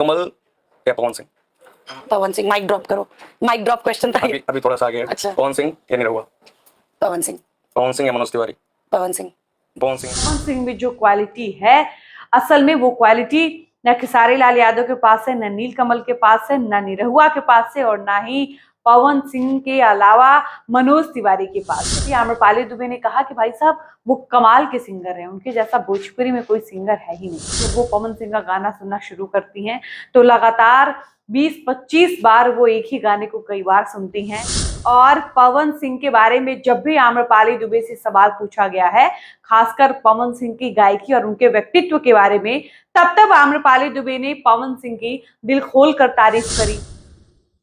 कमल या Pawan Singh? Pawan Singh. Mic drop करो। Mic drop question था ये। अभी थोड़ा सा आगे है। अच्छा। पवन सिंह या निरहुआ? पवन सिंह। पवन सिंह या मनोज तिवारी? पवन सिंह। पवन सिंह। पवन सिंह में जो क्वालिटी है, असल में वो क्वालिटी न खेसारी लाल यादव के पास है, न नील कमल के पास है, न निरहुआ के पास है, और ना ही पवन सिंह के अलावा मनोज तिवारी के पास है। आम्रपाली दुबे ने कहा कि भाई साहब वो कमाल के सिंगर हैं, उनके जैसा भोजपुरी में कोई सिंगर है ही नहीं। जब वो पवन सिंह का गाना सुनना शुरू करती हैं तो लगातार 20-25 बार वो एक ही गाने को कई बार सुनती हैं। और पवन सिंह के बारे में जब भी आम्रपाली दुबे से सवाल पूछा गया है, खासकर पवन सिंह की गायकी और उनके व्यक्तित्व के बारे में, तब आम्रपाली दुबे ने पवन सिंह की दिल खोल कर तारीफ करी।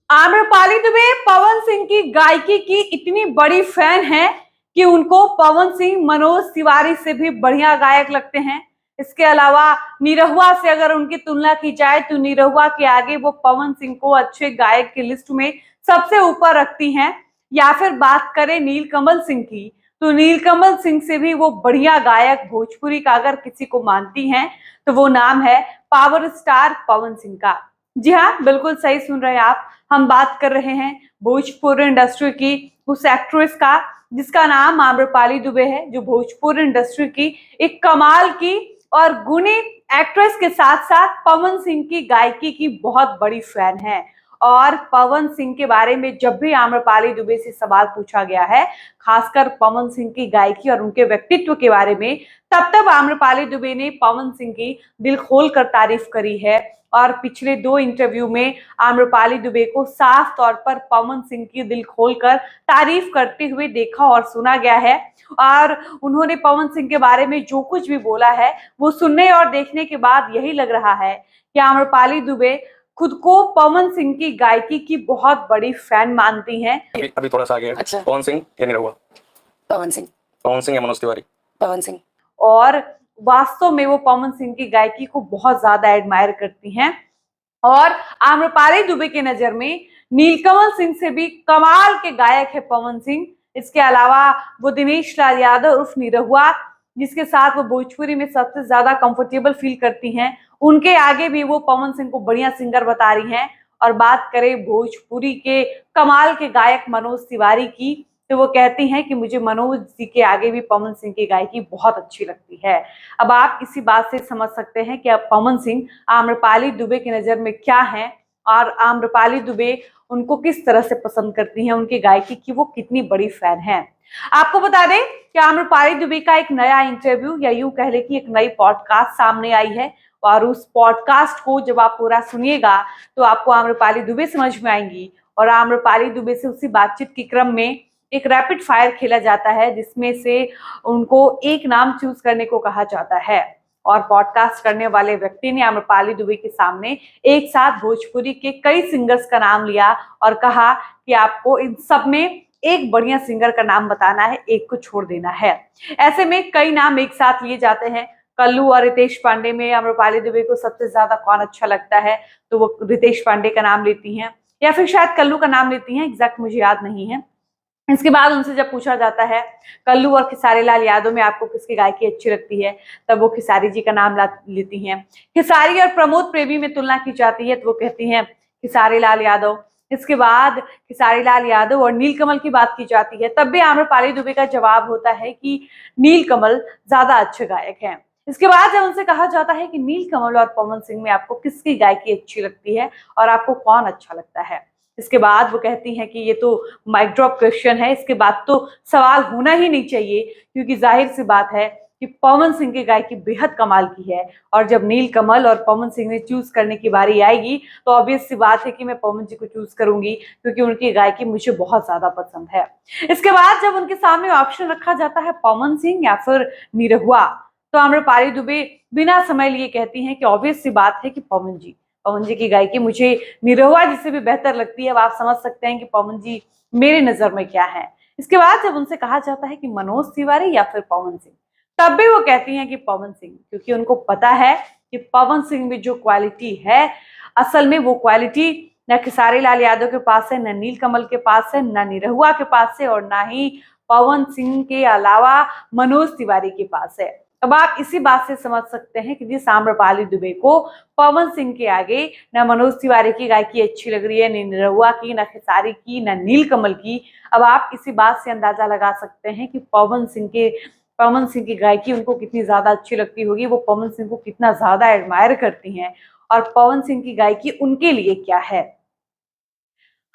आम्रपाली दुबे पवन सिंह की गायकी की इतनी बड़ी फैन है कि उनको पवन सिंह मनोज तिवारी से भी बढ़िया गायक लगते हैं। इसके अलावा निरहुआ से अगर उनकी तुलना की जाए तो निरहुआ के आगे वो पवन सिंह को अच्छे गायक की लिस्ट में सबसे ऊपर रखती हैं। या फिर बात करें नीलकमल सिंह की, तो नीलकमल सिंह से भी वो बढ़िया गायक भोजपुरी का अगर किसी को मानती हैं तो वो नाम है पावर स्टार पवन सिंह का। जी हाँ, बिल्कुल सही सुन रहे हैं आप। हम बात कर रहे हैं भोजपुरी इंडस्ट्री की उस एक्ट्रेस का जिसका नाम आम्रपाली दुबे है, जो भोजपुरी इंडस्ट्री की एक कमाल की और गुणी एक्ट्रेस के साथ साथ पवन सिंह की गायकी की बहुत बड़ी फैन है। और पवन सिंह के बारे में जब भी आम्रपाली दुबे से सवाल पूछा गया है, खासकर पवन सिंह की गायकी और उनके व्यक्तित्व के बारे में, तब आम्रपाली दुबे ने पवन सिंह की दिल खोल कर तारीफ करी है। और पिछले 2 इंटरव्यू में आम्रपाली दुबे को साफ तौर पर पवन सिंह की दिल खोलकर तारीफ करते हुए देखा और सुना गया है। और उन्होंने पवन सिंह के बारे में जो कुछ भी बोला है वो सुनने और देखने के बाद यही लग रहा है कि आम्रपाली दुबे खुद को पवन सिंह की गायकी की बहुत बड़ी फैन मानती हैं। अभी थोड़ा सा आगे है। अच्छा। पवन सिंह या निरहुआ? पवन सिंह। पवन सिंह या मनोज तिवारी? पवन सिंह। और वास्तव में वो पवन सिंह की गायकी को बहुत ज्यादा एडमायर करती हैं। और आम्रपाली दुबे के नजर में नीलकमल सिंह से भी कमाल के गायक है पवन सिंह। इसके अलावा वो दिनेश लाल यादव उर्फ निरहुआ, जिसके साथ वो भोजपुरी में सबसे ज्यादा कंफर्टेबल फील करती हैं, उनके आगे भी वो पवन सिंह को बढ़िया सिंगर बता रही हैं। और बात करें भोजपुरी के कमाल के गायक मनोज तिवारी की, तो वो कहती हैं कि मुझे मनोज जी के आगे भी पवन सिंह की गायकी बहुत अच्छी लगती है। अब आप इसी बात से समझ सकते हैं कि अब पवन सिंह आम्रपाली दुबे की नजर में क्या हैं और आम्रपाली दुबे उनको किस तरह से पसंद करती हैं, उनकी गायकी की वो कितनी बड़ी फैन है। आपको बता दें कि आम्रपाली दुबे का एक नया इंटरव्यू या यूं कह ले कि एक नई पॉडकास्ट सामने आई है। और उस पॉडकास्ट को जब आप पूरा सुनिएगा तो आपको आम्रपाली दुबे समझ में आएंगी। और आम्रपाली दुबे से उसी बातचीत के क्रम में एक रैपिड फायर खेला जाता है, जिसमें से उनको एक नाम चूज करने को कहा जाता है। और पॉडकास्ट करने वाले व्यक्ति ने आम्रपाली दुबे के सामने एक साथ भोजपुरी के कई सिंगर्स का नाम लिया और कहा कि आपको इन सब में एक बढ़िया सिंगर का नाम बताना है, एक को छोड़ देना है। ऐसे में कई नाम एक साथ लिए जाते हैं। कल्लू और रितेश पांडे में आम्रपाली दुबे को सबसे ज्यादा कौन अच्छा लगता है, तो वो रितेश पांडे का नाम लेती हैं या फिर शायद कल्लू का नाम लेती हैं, एग्जैक्ट मुझे याद नहीं है। इसके बाद उनसे जब पूछा जाता है कल्लू और खेसारी लाल यादव में आपको किसकी गायकी अच्छी लगती है, तब वो खेसारी जी का नाम लेती हैं। खेसारी और प्रमोद प्रेमी में तुलना की जाती है तो वो कहती हैं खेसारी लाल यादव। इसके बाद खेसारी लाल यादव और नीलकमल की बात की जाती है, तब भी आम्रपाली दुबे का जवाब होता है कि नीलकमल ज्यादा अच्छे गायक हैं। इसके बाद जब उनसे कहा जाता है कि नीलकमल और पवन सिंह में आपको किसकी गायकी अच्छी लगती है और आपको कौन अच्छा लगता है, इसके बाद वो कहती हैं कि ये तो माइक ड्रॉप क्वेश्चन है, इसके बाद तो सवाल होना ही नहीं चाहिए, क्योंकि जाहिर सी बात है कि पवन सिंह की गायकी बेहद कमाल की है। और जब नीलकमल और पवन सिंह ने चूज करने की बारी आएगी तो ऑब्वियस सी बात है कि मैं पवन जी को चूज करूंगी, क्योंकि उनकी गायकी मुझे बहुत ज्यादा पसंद है। इसके बाद जब उनके सामने ऑप्शन रखा जाता है पवन सिंह या फिर निरहुआ, तो आम्रपाली दुबे बिना समय लिए कहती हैं कि ऑब्वियस सी बात है कि पवन जी की गायकी मुझे निरहुआ जी से भी बेहतर लगती है। अब आप समझ सकते हैं कि पवन जी मेरे नजर में क्या है। इसके बाद जब उनसे कहा जाता है कि मनोज तिवारी या फिर पवन सिंह, तब भी वो कहती हैं कि पवन सिंह, क्योंकि उनको पता है कि पवन सिंह में जो क्वालिटी है, असल में वो क्वालिटी न खेसारी लाल यादव के पास है, न नील कमल के पास है, न निरहुआ के पास है, और ना ही पवन सिंह के अलावा मनोज तिवारी के पास है। अब आप इसी बात से समझ सकते हैं कि जिस आम्रपाली दुबे को पवन सिंह के आगे न मनोज तिवारी की गायकी अच्छी लग रही है, न निरहुआ की, न खेसारी की, न नीलकमल की। अब आप इसी बात से अंदाजा लगा सकते हैं कि पवन सिंह की गायकी उनको कितनी ज्यादा अच्छी लगती होगी, वो पवन सिंह को कितना ज्यादा एडमायर करती हैं और पवन सिंह की गायकी उनके लिए क्या है।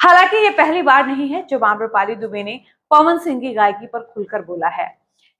हालांकि ये पहली बार नहीं है जब आम्रपाली दुबे ने पवन सिंह की गायकी पर खुलकर बोला है।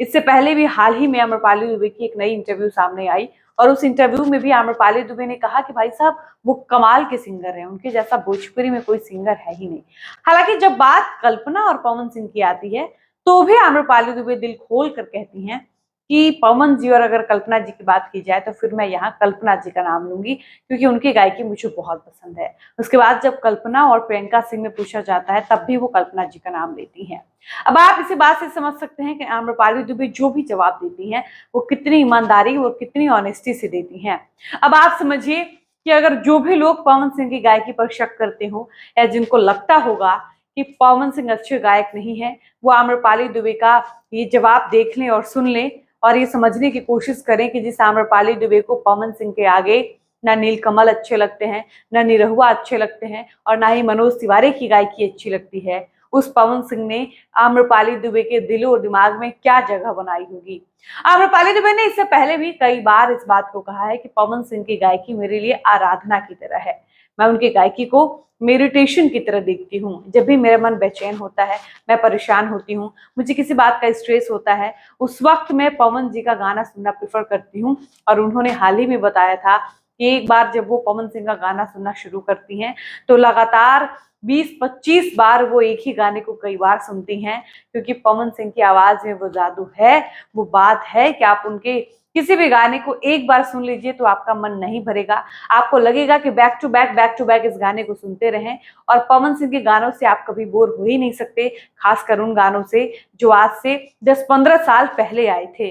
इससे पहले भी हाल ही में आम्रपाली दुबे की एक नई इंटरव्यू सामने आई और उस इंटरव्यू में भी आम्रपाली दुबे ने कहा कि भाई साहब वो कमाल के सिंगर हैं, उनके जैसा भोजपुरी में कोई सिंगर है ही नहीं। हालांकि जब बात कल्पना और पवन सिंह की आती है तो भी आम्रपाली दुबे दिल खोल कर कहती हैं कि पवन जी और अगर कल्पना जी की बात की जाए तो फिर मैं यहाँ कल्पना जी का नाम लूंगी, क्योंकि उनकी गायकी मुझे बहुत पसंद है। उसके बाद जब कल्पना और प्रियंका सिंह में पूछा जाता है तब भी वो कल्पना जी का नाम लेती हैं। अब आप इसी बात से समझ सकते हैं कि आम्रपाली दुबे जो भी जवाब देती हैं वो कितनी ईमानदारी और कितनी ऑनेस्टी से देती हैं। अब आप समझिए कि अगर जो भी लोग पवन सिंह की गायकी पर शक करते हो या जिनको लगता होगा कि पवन सिंह अच्छे गायक नहीं है, वो आम्रपाली दुबे का ये जवाब देख लें और सुन लें और ये समझने की कोशिश करें कि जिस आम्रपाली दुबे को पवन सिंह के आगे ना नीलकमल अच्छे लगते हैं, ना निरहुआ अच्छे लगते हैं और ना ही मनोज तिवारी की गायकी अच्छी लगती है, उस पवन सिंह ने आम्रपाली दुबे के दिलो और दिमाग में क्या जगह बनाई होगी। आम्रपाली दुबे ने इससे पहले भी कई बार इस बात को कहा है कि पवन सिंह की गायकी मेरे लिए आराधना की तरह है। मैं उनकी गायकी को मेडिटेशन की तरह देखती हूँ। जब भी मेरा मन बेचैन होता है, मैं परेशान होती हूँ, मुझे किसी बात का स्ट्रेस होता है, उस वक्त मैं पवन जी का गाना सुनना प्रेफर करती हूँ। और उन्होंने हाल ही में बताया था कि एक बार जब वो पवन सिंह का गाना सुनना शुरू करती हैं तो लगातार 20-25 बार वो एक ही गाने को कई बार सुनती हैं, क्योंकि पवन सिंह की आवाज में वो जादू है, वो बात है कि आप उनके किसी भी गाने को एक बार सुन लीजिए तो आपका मन नहीं भरेगा। आपको लगेगा कि बैक टू बैक इस गाने को सुनते रहें और पवन सिंह के गानों से आप कभी बोर हो ही नहीं सकते, खासकर उन गानों से जो आज से 10-15 साल पहले आए थे।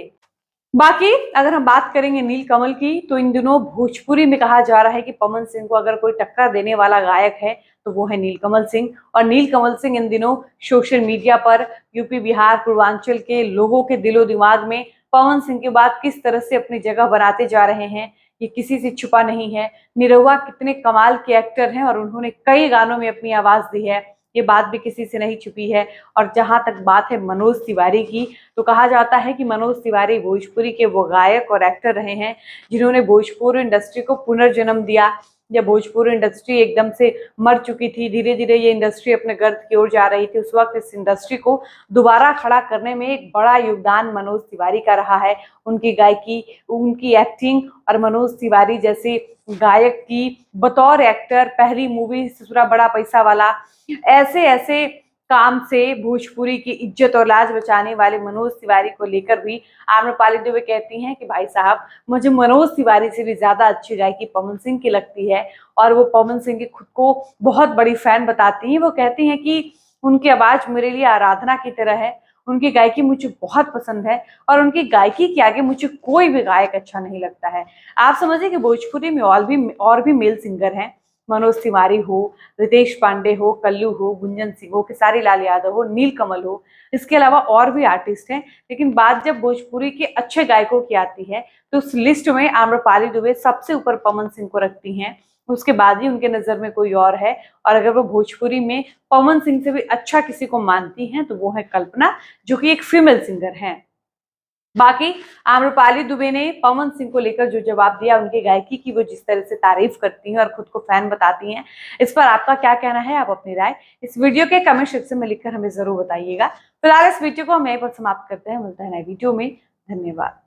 बाकी अगर हम बात करेंगे नीलकमल की, तो इन दिनों भोजपुरी में कहा जा रहा है कि पवन सिंह को अगर कोई टक्कर देने वाला गायक है तो वो है नीलकमल सिंह। और नीलकमल सिंह इन दिनों सोशल मीडिया पर यूपी, बिहार, पूर्वांचल के लोगों के दिलो दिमाग में पवन सिंह के बाद किस तरह से अपनी जगह बनाते जा रहे हैं, ये किसी से छुपा नहीं है। निरहुआ कितने कमाल के एक्टर हैं और उन्होंने कई गानों में अपनी आवाज दी है, ये बात भी किसी से नहीं छुपी है। और जहां तक बात है मनोज तिवारी की, तो कहा जाता है कि मनोज तिवारी भोजपुरी के वो गायक और एक्टर रहे हैं जिन्होंने भोजपुरी इंडस्ट्री को पुनर्जन्म दिया। जब भोजपुरी इंडस्ट्री एकदम से मर चुकी थी, धीरे धीरे ये इंडस्ट्री अपने गर्त की ओर जा रही थी, उस वक्त इस इंडस्ट्री को दोबारा खड़ा करने में एक बड़ा योगदान मनोज तिवारी का रहा है। उनकी गायकी, उनकी एक्टिंग और मनोज तिवारी जैसे गायक की बतौर एक्टर पहली मूवी ससुरा बड़ा पैसा वाला, ऐसे ऐसे काम से भोजपुरी की इज्जत और लाज बचाने वाले मनोज तिवारी को लेकर भी आम्रपाली दुबे कहती हैं कि भाई साहब, मुझे मनोज तिवारी से भी ज्यादा अच्छी गायकी पवन सिंह की लगती है। और वो पवन सिंह की खुद को बहुत बड़ी फैन बताती हैं। वो कहती हैं कि उनकी आवाज मेरे लिए आराधना की तरह है, उनकी गायकी मुझे बहुत पसंद है और उनकी गायकी के आगे मुझे कोई भी गायक अच्छा नहीं लगता है। आप समझिए कि भोजपुरी में और भी मेल सिंगर हैं, मनोज तिवारी हो, रितेश पांडे हो, कल्लू हो, गुंजन सिंह हो, खेसारी लाल यादव हो, नीलकमल हो, इसके अलावा और भी आर्टिस्ट हैं। लेकिन बात जब भोजपुरी के अच्छे गायकों की आती है तो उस लिस्ट में आम्रपाली दुबे सबसे ऊपर पवन सिंह को रखती हैं, उसके बाद ही उनके नजर में कोई और है। और अगर वो भोजपुरी में पवन सिंह से भी अच्छा किसी को मानती हैं तो वो है कल्पना, जो कि एक फीमेल सिंगर हैं। बाकी आम्रपाली दुबे ने पवन सिंह को लेकर जो जवाब दिया, उनकी गायकी की वो जिस तरह से तारीफ करती हैं और खुद को फैन बताती हैं, इस पर आपका क्या कहना है? आप अपनी राय इस वीडियो के कमेंट सेक्शन में लिखकर हमें जरूर बताइएगा। फिलहाल इस वीडियो को हम यहीं पर समाप्त करते हैं, मिलते हैं नए वीडियो में। धन्यवाद।